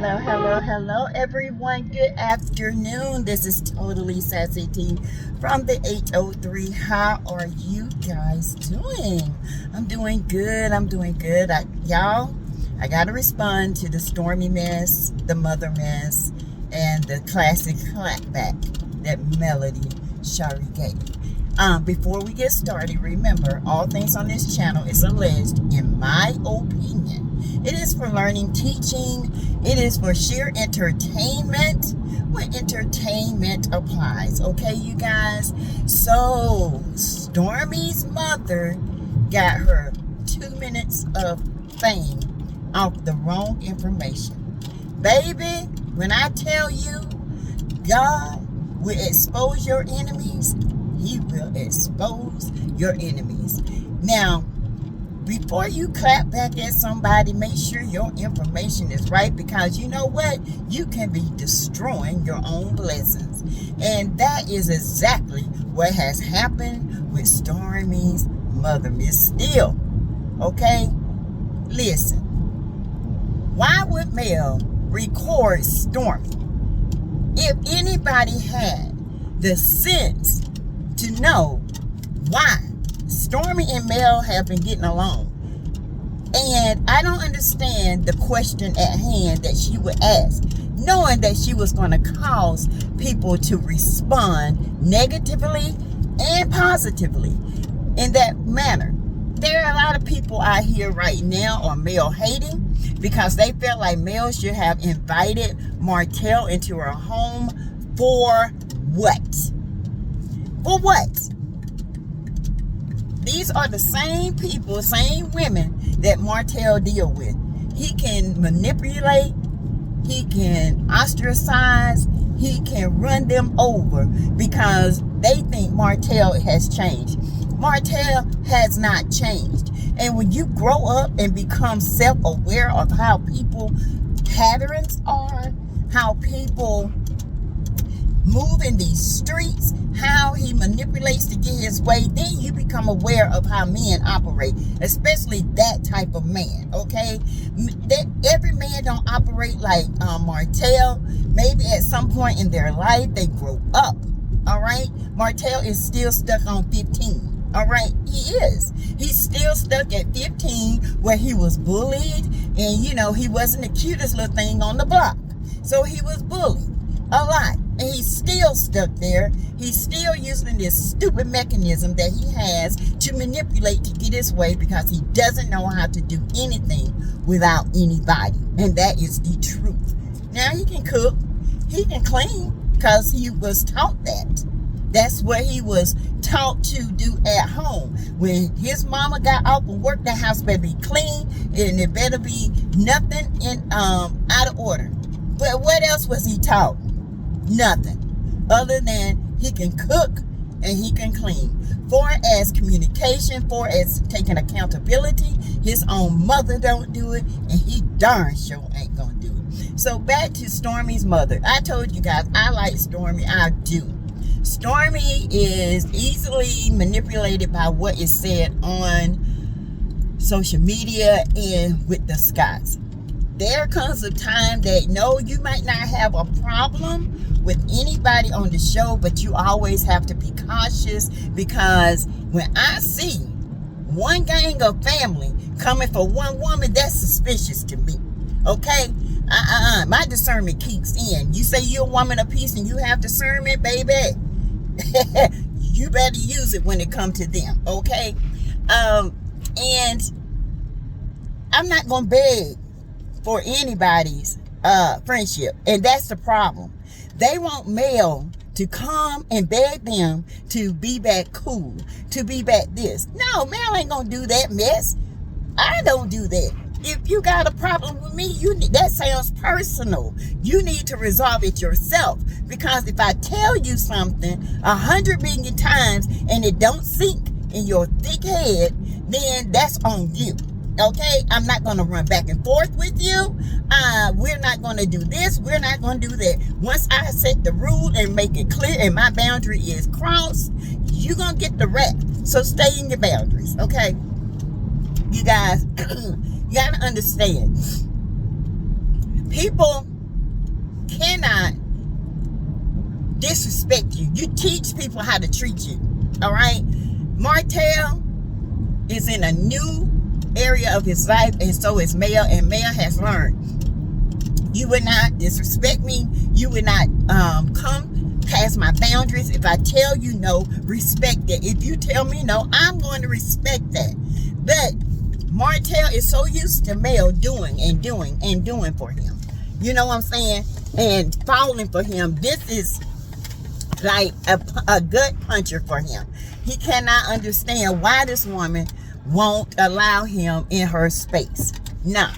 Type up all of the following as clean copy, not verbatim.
Hello, everyone. Good afternoon. This is totally Sassy T from the 803. How are you guys doing? I'm doing good. Y'all, I got to respond to the Stormie mess, the mother mess, and the classic clapback that Melody Shari gave. Before we get started, remember, all things on this channel is alleged, in my opinion. It is for learning, teaching. It is for sheer entertainment when entertainment applies. Okay, you guys? So, Stormie's mother got her 2 minutes of fame off the wrong information. Baby, when I tell you, God will expose your enemies, He will expose your enemies. Now, before you clap back at somebody, make sure your information is right, because you know what? You can be destroying your own blessings. And that is exactly what has happened with Stormie's mother, Miss Steele. Okay? Listen. Why would Mel record Stormie? If anybody had the sense to know why Stormie and Mel have been getting along. And I don't understand the question at hand that she would ask, knowing that she was going to cause people to respond negatively and positively in that manner. There are a lot of people out here right now are Mel hating because they felt like Mel should have invited Martell into her home for what? For what? These are the same people, same women that Martell deal with. He can manipulate, he can ostracize, he can run them over because they think Martell has changed. Martell has not changed. And when you grow up and become self-aware of how people patterns are, how people move in these streets, how he manipulates to get his way, then you become aware of how men operate, especially that type of man. Okay, that every man don't operate like Martell. Maybe at some point in their life they grow up. All right, Martell is still stuck on 15. All right, he is. He's still stuck at 15, where he was bullied, and you know he wasn't the cutest little thing on the block, so he was bullied a lot. And he's still stuck there. He's still using this stupid mechanism that he has to manipulate to get his way, because he doesn't know how to do anything without anybody. And that is the truth. Now he can cook, he can clean, because he was taught that. That's what he was taught to do at home. When his mama got off and work, the house better be clean, and it better be nothing out of order. But what else was he taught? Nothing other than he can cook and he can clean. For as communication, for as taking accountability, his own mother don't do it, and he darn sure ain't gonna do it. So back to Stormie's mother. I told you guys I like Stormie. I do. Stormie is easily manipulated by what is said on social media and with the Scots. There comes a time that, no, you might not have a problem with anybody on the show, but you always have to be cautious, because when I see one gang of family coming for one woman, that's suspicious to me. Okay? My discernment kicks in. You say you're a woman of peace and you have discernment, baby. You better use it when it comes to them. Okay? And I'm not going to beg for anybody's friendship, and that's the problem. They want Mel to come and beg them to be back cool, to be back this. No, Mel ain't gonna do that mess. I don't do that. If you got a problem with me, that sounds personal. You need to resolve it yourself, because if I tell you something 100 million times and it don't sink in your thick head, then that's on you. Okay, I'm not going to run back and forth with you. We're not going to do this. We're not going to do that. Once I set the rule and make it clear and my boundary is crossed, you're going to get the rap. So stay in your boundaries, okay? You guys, you got to understand. People cannot disrespect you. You teach people how to treat you. All right? Martell is in a new area of his life, and so is Mel, and Mel has learned. You would not disrespect me. You would not come past my boundaries. If I tell you no, respect it. If you tell me no, I'm going to respect that. But Martell is so used to Mel doing and doing and doing for him. You know what I'm saying? And falling for him. This is like a gut puncher for him. He cannot understand why this woman won't allow him in her space. Now,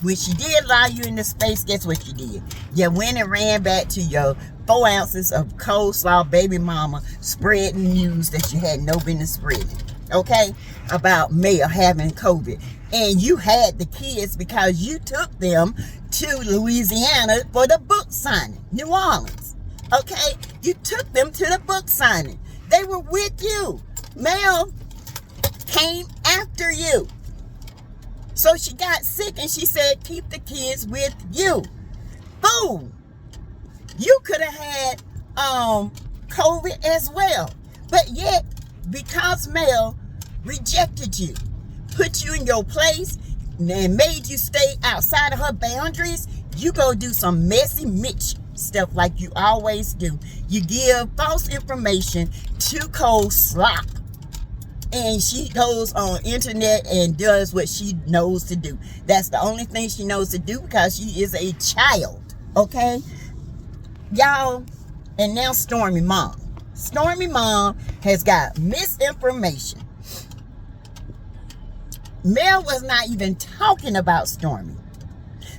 when she did allow you in the space, guess what you did? You went and ran back to your 4 ounces of coleslaw baby mama spreading news that you had no business spreading. Okay? About Mel having COVID. And you had the kids because you took them to Louisiana for the book signing. New Orleans. Okay? You took them to the book signing. They were with you. Mel came after you. So she got sick and she said, keep the kids with you. Boom. You could have had COVID as well. But yet, because Mel rejected you, put you in your place, and made you stay outside of her boundaries, you go do some messy Mitch stuff like you always do. You give false information to cold slop. And she goes on internet and does what she knows to do. That's the only thing she knows to do because she is a child. Okay? Y'all, and now Stormie mom. Stormie mom has got misinformation. Mel was not even talking about Stormie.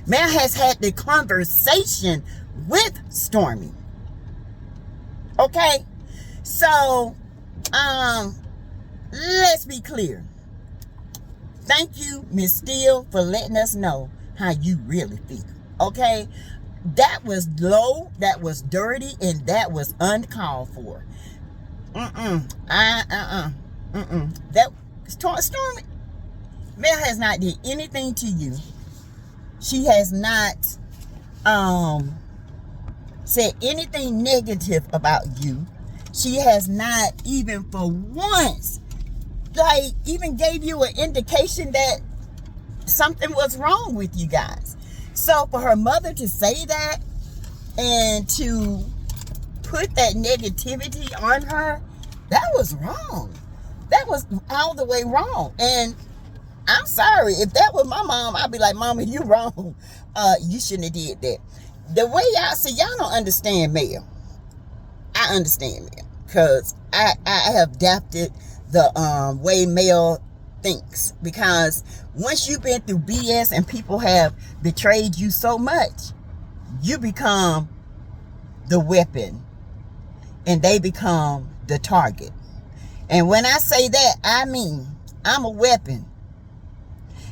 Mel has had the conversation with Stormie. Okay? So, let's be clear. Thank you, Miss Steele, for letting us know how you really feel. Okay? That was low, that was dirty, and that was uncalled for. That Stormie, Mel has not did anything to you. She has not said anything negative about you. She has not even for once even gave you an indication that something was wrong with you guys. So for her mother to say that and to put that negativity on her, that was wrong. That was all the way wrong. And I'm sorry, if that was my mom, I'd be like, Mama, you wrong. You shouldn't have did that. The way y'all see, y'all don't understand Mel. I understand Mel because I have adapted the way Mel thinks, because once you've been through BS and people have betrayed you so much, you become the weapon and they become the target. And when I say that, I mean I'm a weapon,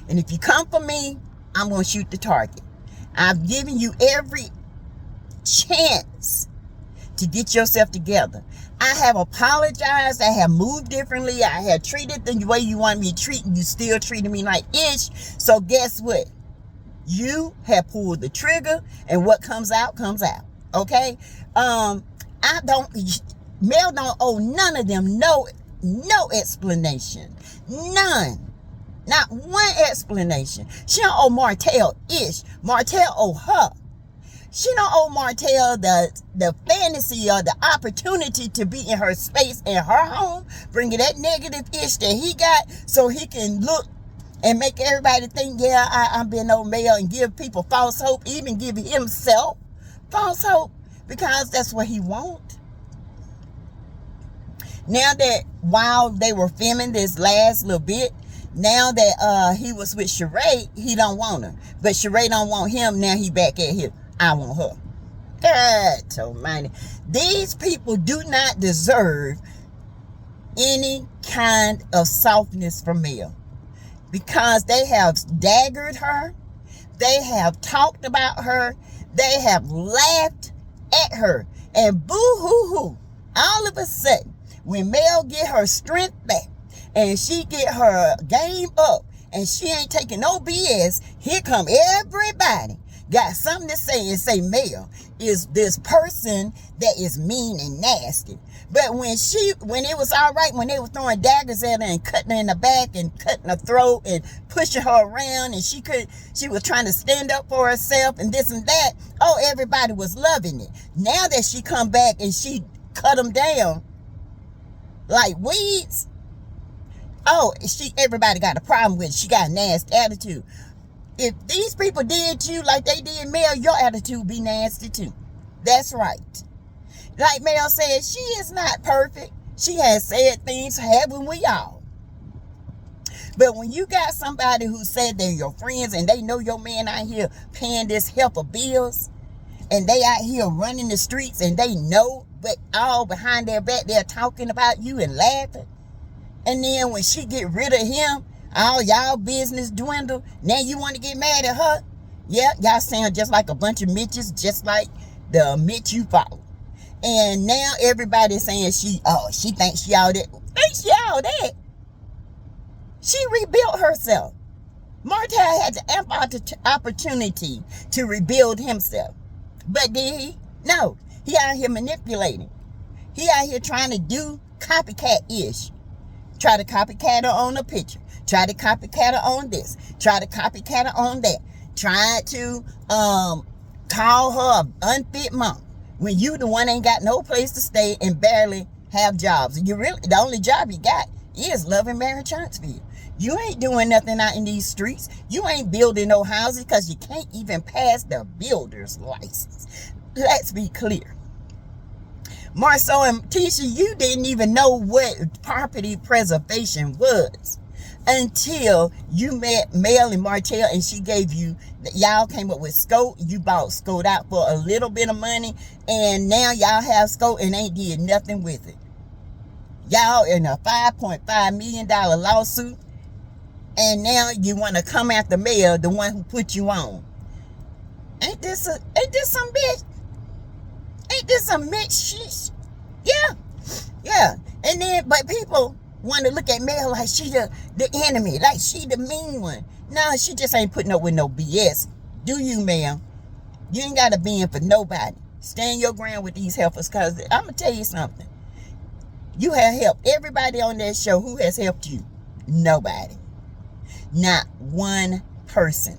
and if you come for me, I'm going to shoot the target. I've given you every chance to get yourself together. I have apologized. I have moved differently. I have treated the way you want me to treat, and you still treating me like ish. So guess what? You have pulled the trigger, and what comes out comes out. Okay? Mel don't owe none of them no explanation. None. Not one explanation. She don't owe Martell ish. Martell owe her. She don't owe Martell the fantasy or the opportunity to be in her space in her home, bringing that negative ish that he got so he can look and make everybody think, yeah, I'm being old Mel, and give people false hope, even give himself false hope, because that's what he wants. Now that while they were filming this last little bit, now that he was with Sheree, he don't want her. But Sheree don't want him, now he back at him. I want her. God almighty. These people do not deserve any kind of softness from Mel, because they have daggered her. They have talked about her. They have laughed at her. And boo-hoo-hoo, all of a sudden, when Mel get her strength back and she get her game up and she ain't taking no BS, here come everybody got something to say and say Mel is this person that is mean and nasty. But when it was all right, when they were throwing daggers at her and cutting her in the back and cutting her throat and pushing her around, and she was trying to stand up for herself and this and that, oh, everybody was loving it. Now that she come back and she cut them down like weeds, oh, everybody got a problem with it. She got a nasty attitude. If these people did you like they did Mel, your attitude would be nasty too. That's right. Like Mel said, she is not perfect. She has said things, haven't we all? But when you got somebody who said they're your friends and they know your man out here paying this help of bills, and they out here running the streets and they know, but all behind their back they're talking about you and laughing. And then when she get rid of him, all y'all business dwindle. Now you want to get mad at her? Yeah, y'all sound just like a bunch of Mitches, just like the Mitch you follow. And now everybody's saying she thinks she all that. Thinks she all that? She rebuilt herself. Martell had the ample opportunity to rebuild himself. But did he? No. He out here manipulating. He out here trying to do copycat-ish. Try to copycat her on a picture. Try to copycat her on this. Try to copycat her on that. Try to call her an unfit mom when you the one ain't got no place to stay and barely have jobs. And the only job you got is Love and Marriage Huntsville. You ain't doing nothing out in these streets. You ain't building no houses because you can't even pass the builder's license. Let's be clear. Marceau and Tisha, you didn't even know what property preservation was until you met Mel and Martell, and she gave you, y'all came up with SCOTE. You bought SCOTE out for a little bit of money, and now y'all have SCOTE and ain't did nothing with it. Y'all in a $5.5 million lawsuit, and now you want to come after Mel, the one who put you on. Ain't this some bitch? Ain't this some bitch? Yeah. And then, but people want to look at Mel like she the enemy, like she the mean one. No, she just ain't putting up with no BS. Do you, Mel? You ain't got to bend for nobody. Stand your ground with these helpers, because I'm going to tell you something. You have helped everybody on that show. Who has helped you? Nobody. Not one person.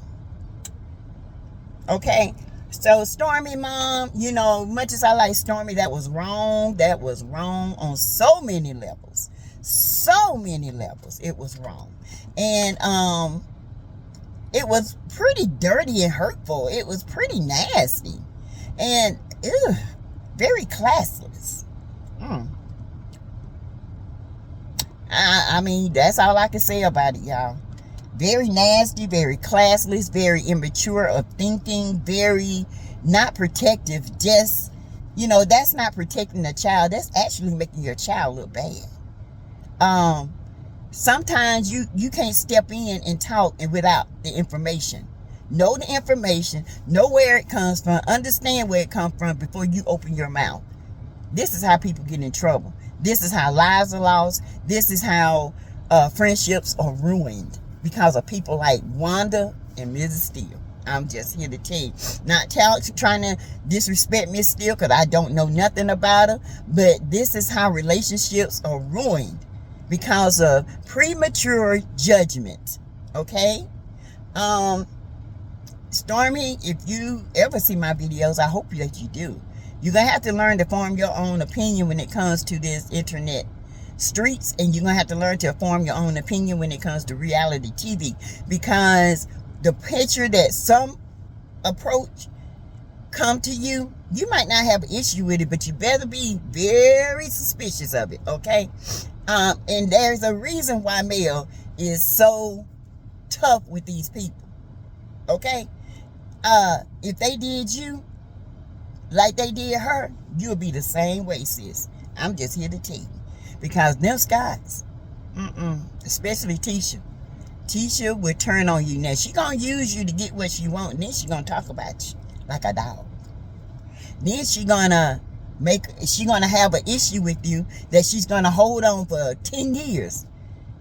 Okay? So Stormie, mom, much as I like Stormie, that was wrong. That was wrong on so many levels. So many levels. It was wrong. And it was pretty dirty and hurtful. It was pretty nasty. And very classless. I mean, that's all I can say about it, y'all. Very nasty, very classless, very immature of thinking, very not protective. Just, that's not protecting the child. That's actually making your child look bad. Sometimes you can't step in and talk without the information. Know the information, know where it comes from, understand where it comes from before you open your mouth. This is how people get in trouble. This is how lives are lost. This is how friendships are ruined because of people like Wanda and Mrs. Steele. I'm just here to tell you. Not trying to disrespect Miss Steele because I don't know nothing about her. But this is how relationships are ruined because of premature judgment. Okay? Stormie, if you ever see my videos, I hope that you do. You're going to have to learn to form your own opinion when it comes to this internet streets, and you're going to have to learn to form your own opinion when it comes to reality TV, because the picture that some approach come to you, you might not have an issue with it, but you better be very suspicious of it, okay? And there's a reason why Mel is so tough with these people, okay? If they did you like they did her, you'll be the same way, sis. I'm just here to tell you. Because them guys, especially Tisha will turn on you. Now, she going to use you to get what she want, and then she going to talk about you like a dog. Then she going to have an issue with you that she's going to hold on for 10 years.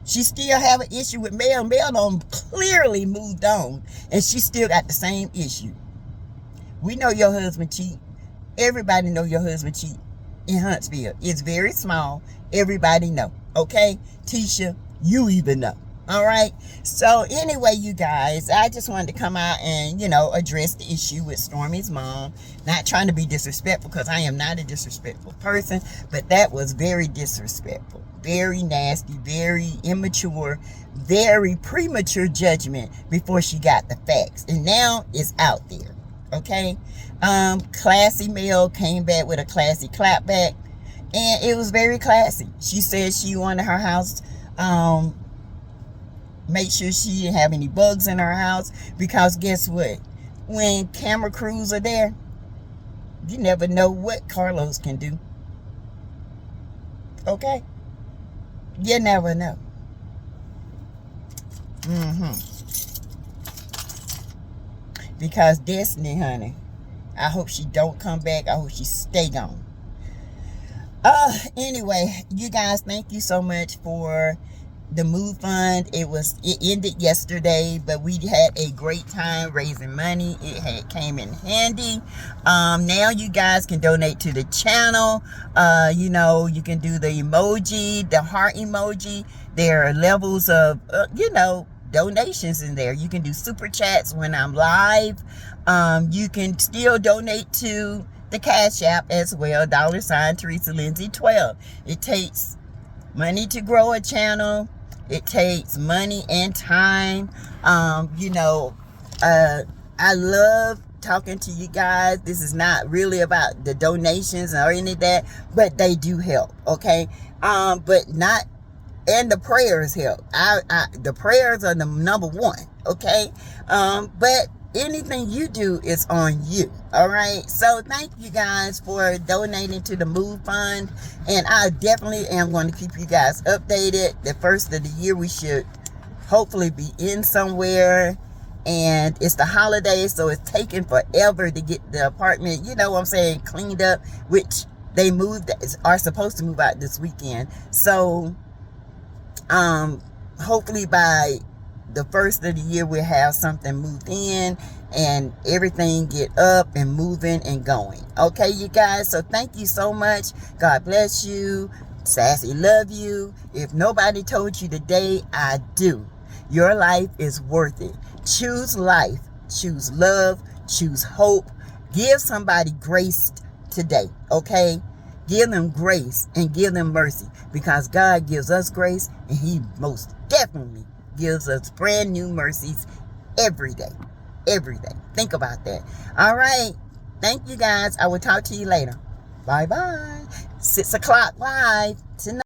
She still have an issue with Mel. Mel done clearly moved on, and she still got the same issue. We know your husband cheat. Everybody know your husband cheat in Huntsville. It's very small. Everybody know. Okay? Tisha, you even know. All right? So anyway, you guys, I just wanted to come out and, address the issue with Stormie's mom. Not trying to be disrespectful, because I am not a disrespectful person, but that was very disrespectful. Very nasty, very immature, very premature judgment before she got the facts. And now it's out there. Okay? Classy Mel came back with a classy clapback, and it was very classy. She said she wanted her house, make sure she didn't have any bugs in her house, because guess what? When camera crews are there, you never know what Carlos can do. Okay? You never know. Because Destiny, honey, I hope she don't come back. I hope she stay gone. Anyway, you guys, thank you so much for the Move Fund. It ended yesterday, but we had a great time raising money. It came in handy. Now you guys can donate to the channel. You can do the emoji, the heart emoji. There are levels of donations in there. You can do super chats when I'm live. You can still donate to the Cash App as well, $ Teresa Lindsay 12. It takes money to grow a channel. It takes money and time. I love talking to you guys. This is not really about the donations or any of that, but they do help. Okay. And the prayers help. The prayers are the number one. Okay. But anything you do is on you. All right. So thank you guys for donating to the Move Fund. And I definitely am going to keep you guys updated. The first of the year, we should hopefully be in somewhere. And it's the holidays, so it's taking forever to get the apartment, cleaned up, which they are supposed to move out this weekend. So hopefully by the first of the year, we'll have something moved in and everything get up and moving and going. Okay, you guys. So thank you so much. God bless you. Sassy, love you. If nobody told you today, I do. Your life is worth it. Choose life. Choose love. Choose hope. Give somebody grace today. Okay? Give them grace and give them mercy, because God gives us grace, and He most definitely gives us brand new mercies every day. Every day. Think about that. All right. Thank you guys. I will talk to you later. Bye-bye. 6 o'clock live tonight.